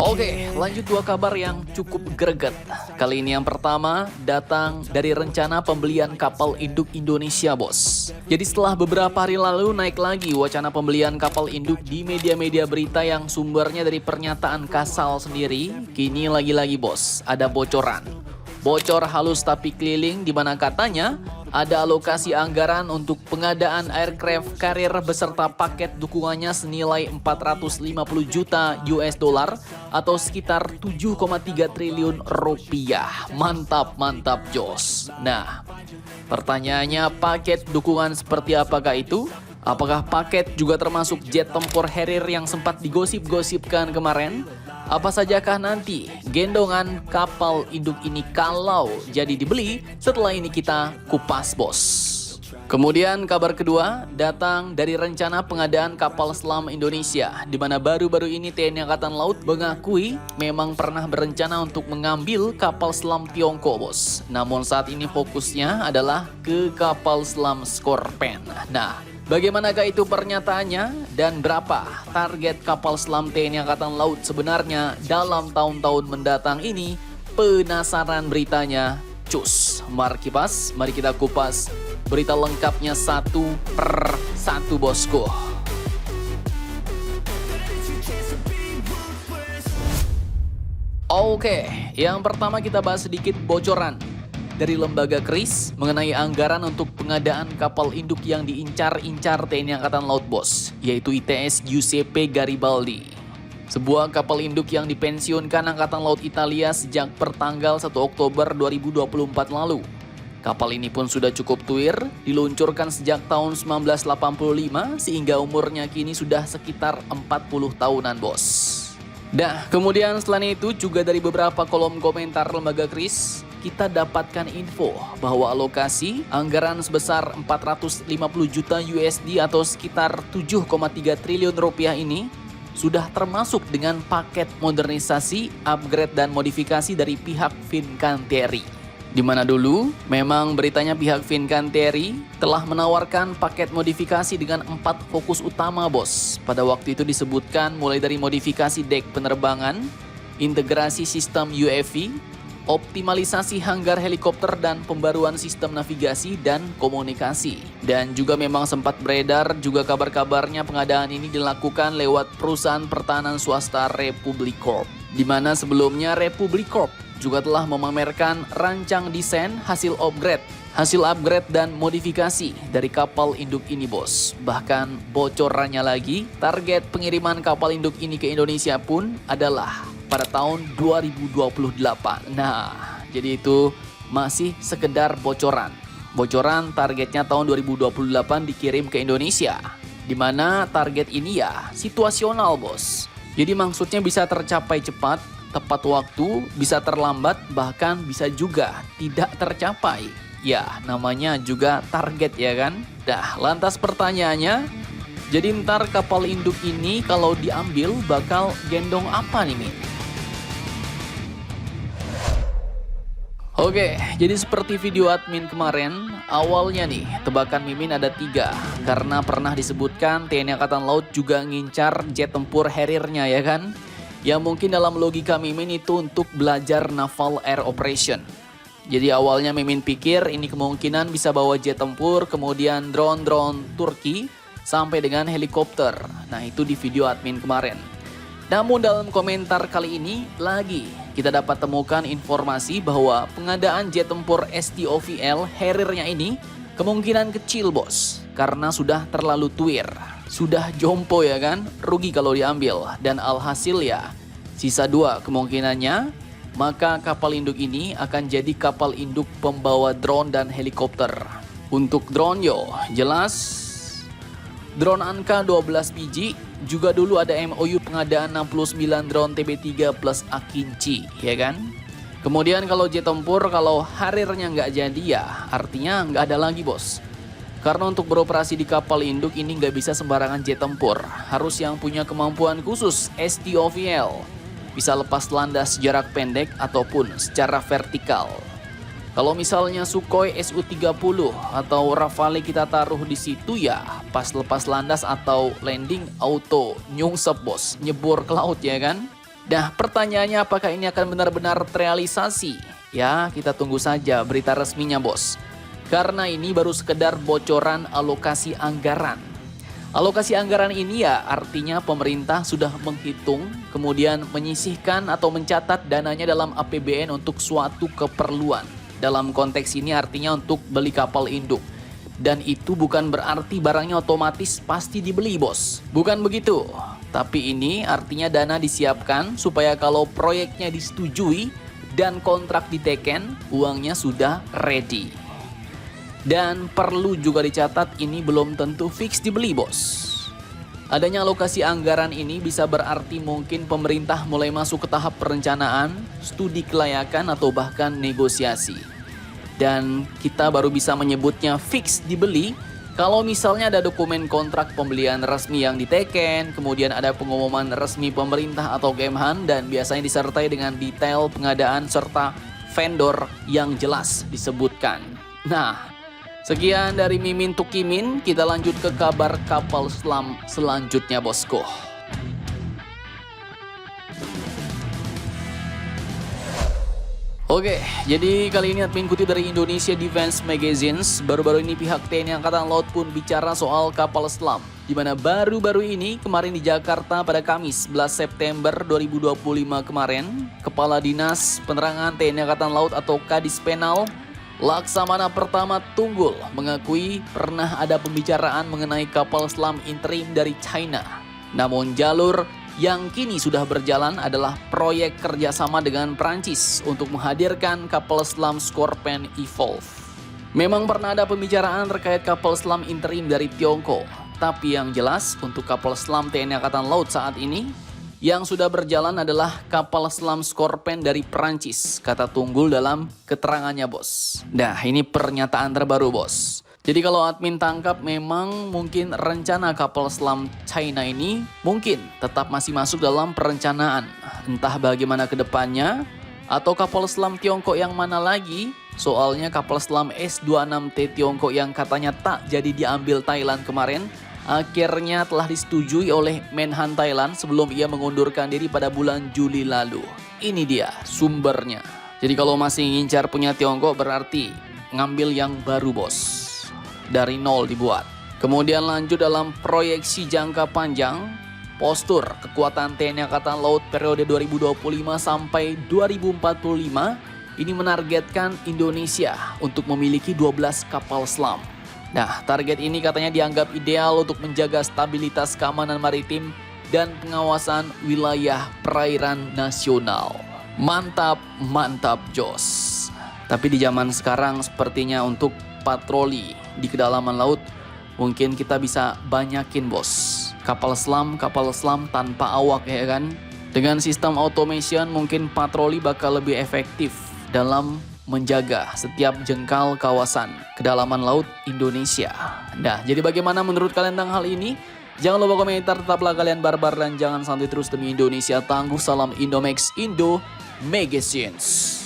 Oke, lanjut dua kabar yang cukup greget. Kali ini yang pertama datang dari rencana pembelian kapal induk Indonesia, bos. Jadi setelah beberapa hari lalu naik lagi wacana pembelian kapal induk di media-media berita yang sumbernya dari pernyataan Kasal sendiri, kini lagi-lagi bos, ada bocoran. Bocor halus tapi keliling di mana katanya ada alokasi anggaran untuk pengadaan aircraft carrier beserta paket dukungannya senilai 450 juta US dollar atau sekitar 7,3 triliun rupiah. Mantap, mantap Jos. Nah, pertanyaannya paket dukungan seperti apakah itu? Apakah paket juga termasuk jet tempur Harrier yang sempat digosip-gosipkan kemarin? Apa sajakah nanti gendongan kapal induk ini kalau jadi dibeli? Setelah ini kita kupas bos. Kemudian kabar kedua datang dari rencana pengadaan kapal selam Indonesia, di mana baru-baru ini TNI Angkatan Laut mengakui memang pernah berencana untuk mengambil kapal selam Tiongkok bos. Namun saat ini fokusnya adalah ke kapal selam Skorpen. Nah, bagaimanakah itu pernyataannya dan berapa target kapal selam TNI Angkatan Laut sebenarnya dalam tahun-tahun mendatang ini? Penasaran beritanya? Cus, mari kita kupas berita lengkapnya satu per satu bosku. Oke, yang pertama kita bahas sedikit bocoran dari lembaga KRIS mengenai anggaran untuk pengadaan kapal induk yang diincar-incar TNI Angkatan Laut bos, yaitu ITS Giuseppe Garibaldi. Sebuah kapal induk yang dipensiunkan Angkatan Laut Italia sejak pertanggal 1 Oktober 2024 lalu. Kapal ini pun sudah cukup tuir, diluncurkan sejak tahun 1985 sehingga umurnya kini sudah sekitar 40 tahunan bos. Nah, kemudian selain itu juga dari beberapa kolom komentar lembaga KRIS, kita dapatkan info bahwa alokasi anggaran sebesar 450 juta USD atau sekitar 7,3 triliun rupiah ini sudah termasuk dengan paket modernisasi, upgrade dan modifikasi dari pihak Fincantieri. Di mana dulu memang beritanya pihak Fincantieri telah menawarkan paket modifikasi dengan 4 fokus utama bos. Pada waktu itu disebutkan mulai dari modifikasi dek penerbangan, integrasi sistem UAV, optimalisasi hanggar helikopter dan pembaruan sistem navigasi dan komunikasi. Dan juga memang sempat beredar juga kabar-kabarnya pengadaan ini dilakukan lewat perusahaan pertahanan swasta Republic Corp. Di mana sebelumnya Republic Corp juga telah memamerkan rancang desain hasil upgrade dan modifikasi dari kapal induk ini bos. Bahkan bocorannya lagi, target pengiriman kapal induk ini ke Indonesia pun adalah pada tahun 2028. Nah, jadi itu masih sekedar bocoran. Bocoran targetnya tahun 2028 dikirim ke Indonesia. Di mana target ini ya situasional bos. Jadi maksudnya bisa tercapai cepat, tepat waktu, bisa terlambat, bahkan bisa juga tidak tercapai. Ya, namanya juga target ya kan? Nah, lantas pertanyaannya, jadi ntar kapal induk ini kalau diambil bakal gendong apa nih Min? Oke, jadi seperti video admin kemarin, awalnya nih tebakan Mimin ada 3. Karena pernah disebutkan TNI Angkatan Laut juga ngincar jet tempur Harrier-nya ya kan? Yang mungkin dalam logika Mimin itu untuk belajar naval air operation. Jadi awalnya Mimin pikir ini kemungkinan bisa bawa jet tempur, kemudian drone-drone Turki, sampai dengan helikopter. Nah itu di video admin kemarin. Namun dalam komentar kali ini lagi kita dapat temukan informasi bahwa pengadaan jet tempur STOVL Harrier-nya ini kemungkinan kecil bos. Karena sudah terlalu tuir, sudah jompo ya kan, rugi kalau diambil. Dan alhasil ya sisa 2 kemungkinannya, maka kapal induk ini akan jadi kapal induk pembawa drone dan helikopter. Untuk drone yo jelas drone Anka 12 biji, juga dulu ada MOU pengadaan 69 drone TB3 plus Akinci, ya kan? Kemudian kalau jet tempur, kalau Harrier-nya nggak jadi ya, artinya nggak ada lagi bos. Karena untuk beroperasi di kapal induk ini nggak bisa sembarangan jet tempur, harus yang punya kemampuan khusus STOVL. Bisa lepas landas jarak pendek ataupun secara vertikal. Kalau misalnya Sukhoi Su-30 atau Rafale kita taruh di situ ya pas lepas landas atau landing auto nyungsep bos, nyebur ke laut ya kan. Nah pertanyaannya apakah ini akan benar-benar terrealisasi? Ya kita tunggu saja berita resminya bos. Karena ini baru sekedar bocoran alokasi anggaran. Alokasi anggaran ini ya artinya pemerintah sudah menghitung kemudian menyisihkan atau mencatat dananya dalam APBN untuk suatu keperluan. Dalam konteks ini artinya untuk beli kapal induk. Dan itu bukan berarti barangnya otomatis pasti dibeli bos. Bukan begitu. Tapi ini artinya dana disiapkan supaya kalau proyeknya disetujui dan kontrak diteken, uangnya sudah ready. Dan perlu juga dicatat ini belum tentu fix dibeli bos. Adanya alokasi anggaran ini bisa berarti mungkin pemerintah mulai masuk ke tahap perencanaan, studi kelayakan atau bahkan negosiasi. Dan kita baru bisa menyebutnya fix dibeli kalau misalnya ada dokumen kontrak pembelian resmi yang diteken, kemudian ada pengumuman resmi pemerintah atau Kemhan dan biasanya disertai dengan detail pengadaan serta vendor yang jelas disebutkan. Nah, sekian dari Mimin Tukimin, kita lanjut ke kabar kapal selam selanjutnya bosku. Oke, jadi kali ini admin kutip dari Indonesia Defense Magazines. Baru-baru ini pihak TNI Angkatan Laut pun bicara soal kapal selam. Di mana baru-baru ini kemarin di Jakarta pada Kamis 11 September 2025 kemarin, Kepala Dinas Penerangan TNI Angkatan Laut atau Kadis Penal Laksamana Pertama Tunggul mengakui pernah ada pembicaraan mengenai kapal selam interim dari China. Namun jalur yang kini sudah berjalan adalah proyek kerjasama dengan Prancis untuk menghadirkan kapal selam Scorpion Evolve. Memang pernah ada pembicaraan terkait kapal selam interim dari Tiongkok, tapi yang jelas untuk kapal selam TNI Angkatan Laut saat ini yang sudah berjalan adalah kapal selam Scorpion dari Prancis, kata Tunggul dalam keterangannya bos. Nah ini pernyataan terbaru bos. Jadi kalau admin tangkap memang mungkin rencana kapal selam China ini mungkin tetap masih masuk dalam perencanaan. Entah bagaimana ke depannya atau kapal selam Tiongkok yang mana lagi. Soalnya kapal selam S-26T Tiongkok yang katanya tak jadi diambil Thailand kemarin akhirnya telah disetujui oleh Menhan Thailand sebelum ia mengundurkan diri pada bulan Juli lalu. Ini dia sumbernya. Jadi kalau masih ngincar punya Tiongkok berarti ngambil yang baru bos. Dari nol dibuat. Kemudian lanjut dalam proyeksi jangka panjang, postur kekuatan TNI Angkatan Laut periode 2025 sampai 2045 ini menargetkan Indonesia untuk memiliki 12 kapal selam. Nah, target ini katanya dianggap ideal untuk menjaga stabilitas keamanan maritim dan pengawasan wilayah perairan nasional. Mantap, mantap Jos. Tapi di zaman sekarang sepertinya untuk patroli di kedalaman laut mungkin kita bisa banyakin bos. Kapal selam tanpa awak ya kan. Dengan sistem automation mungkin patroli bakal lebih efektif dalam menjaga setiap jengkal kawasan kedalaman laut Indonesia. Nah, jadi bagaimana menurut kalian tentang hal ini? Jangan lupa komentar, tetaplah kalian barbar dan jangan santai terus demi Indonesia tangguh. Salam Indomax Indo Magazines.